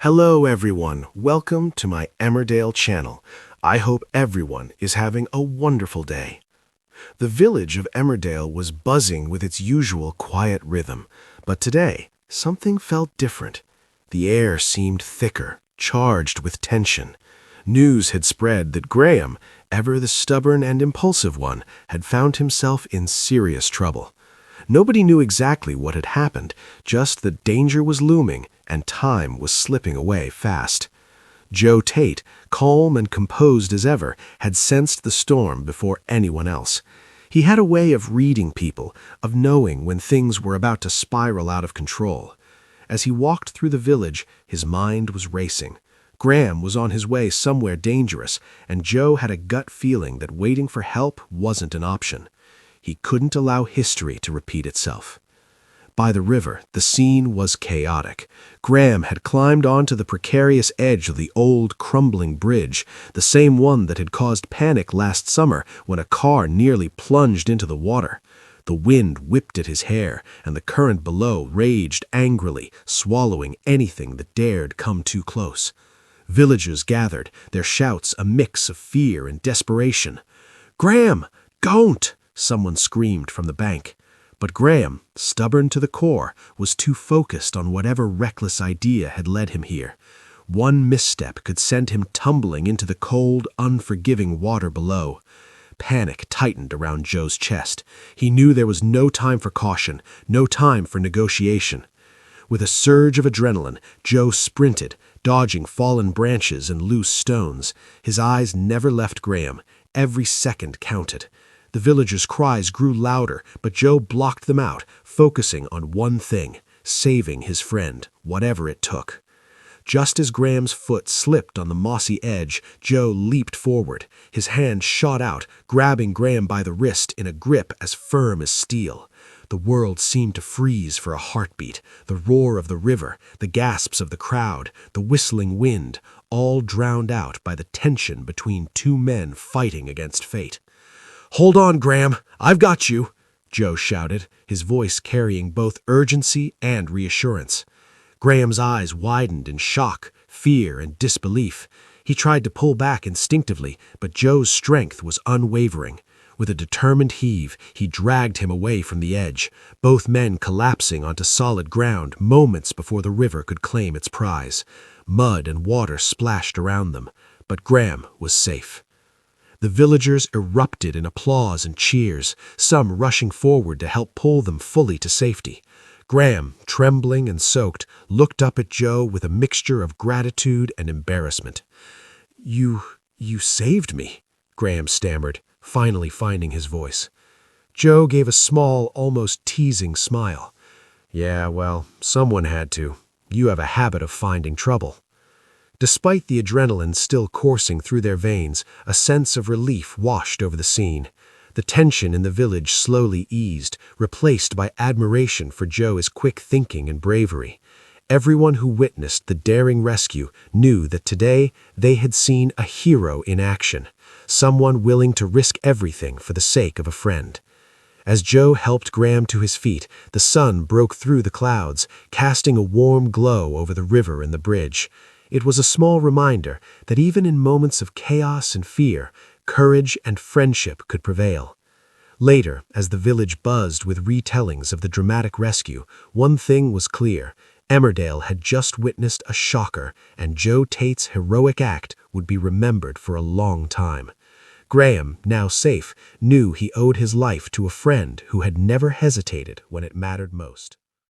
Hello everyone, welcome to my Emmerdale channel. I hope everyone is having a wonderful day. The village of Emmerdale was buzzing with its usual quiet rhythm, but today something felt different. The air seemed thicker, charged with tension. News had spread that Graham, ever the stubborn and impulsive one, had found himself in serious trouble. Nobody knew exactly what had happened, just that danger was looming and time was slipping away fast. Tate, calm and composed as ever, had sensed the storm before anyone else. He had a way of reading people, of knowing when things were about to spiral out of control. As he walked through the village, his mind was racing. Graham was on his way somewhere dangerous, and Joe had a gut feeling that waiting for help wasn't an option. He couldn't allow history to repeat itself. By the river, the scene was chaotic. Graham had climbed onto the precarious edge of the old, crumbling bridge, the same one that had caused panic last summer when a car nearly plunged into the water. The wind whipped at his hair, and the current below raged angrily, swallowing anything that dared come too close. Villagers gathered, their shouts a mix of fear and desperation. "Graham, don't!" someone screamed from the bank. But Graham, stubborn to the core, was too focused on whatever reckless idea had led him here. One misstep could send him tumbling into the cold, unforgiving water below. Panic tightened around Joe's chest. He knew there was no time for caution, no time for negotiation. With a surge of adrenaline, Joe sprinted, dodging fallen branches and loose stones. His eyes never left Graham. Every second counted. The villagers' cries grew louder, but Joe blocked them out, focusing on one thing, saving his friend, whatever it took. Just as Graham's foot slipped on the mossy edge, Joe leaped forward. His hand shot out, grabbing Graham by the wrist in a grip as firm as steel. The world seemed to freeze for a heartbeat. The roar of the river, the gasps of the crowd, the whistling wind, all drowned out by the tension between two men fighting against fate. "Hold on, Graham, I've got you," Joe shouted, his voice carrying both urgency and reassurance. Graham's eyes widened in shock, fear, and disbelief. He tried to pull back instinctively, but Joe's strength was unwavering. With a determined heave, he dragged him away from the edge, both men collapsing onto solid ground moments before the river could claim its prize. Mud and water splashed around them, but Graham was safe. The villagers erupted in applause and cheers, some rushing forward to help pull them fully to safety. Graham, trembling and soaked, looked up at Joe with a mixture of gratitude and embarrassment. You saved me," Graham stammered, finally finding his voice. Joe gave a small, almost teasing smile. "Yeah, well, someone had to. You have a habit of finding trouble." Despite the adrenaline still coursing through their veins, a sense of relief washed over the scene. The tension in the village slowly eased, replaced by admiration for Joe's quick thinking and bravery. Everyone who witnessed the daring rescue knew that today they had seen a hero in action, someone willing to risk everything for the sake of a friend. As Joe helped Graham to his feet, the sun broke through the clouds, casting a warm glow over the river and the bridge. It was a small reminder that even in moments of chaos and fear, courage and friendship could prevail. Later, as the village buzzed with retellings of the dramatic rescue, one thing was clear. Emmerdale had just witnessed a shocker, and Tate's heroic act would be remembered for a long time. Graham, now safe, knew he owed his life to a friend who had never hesitated when it mattered most.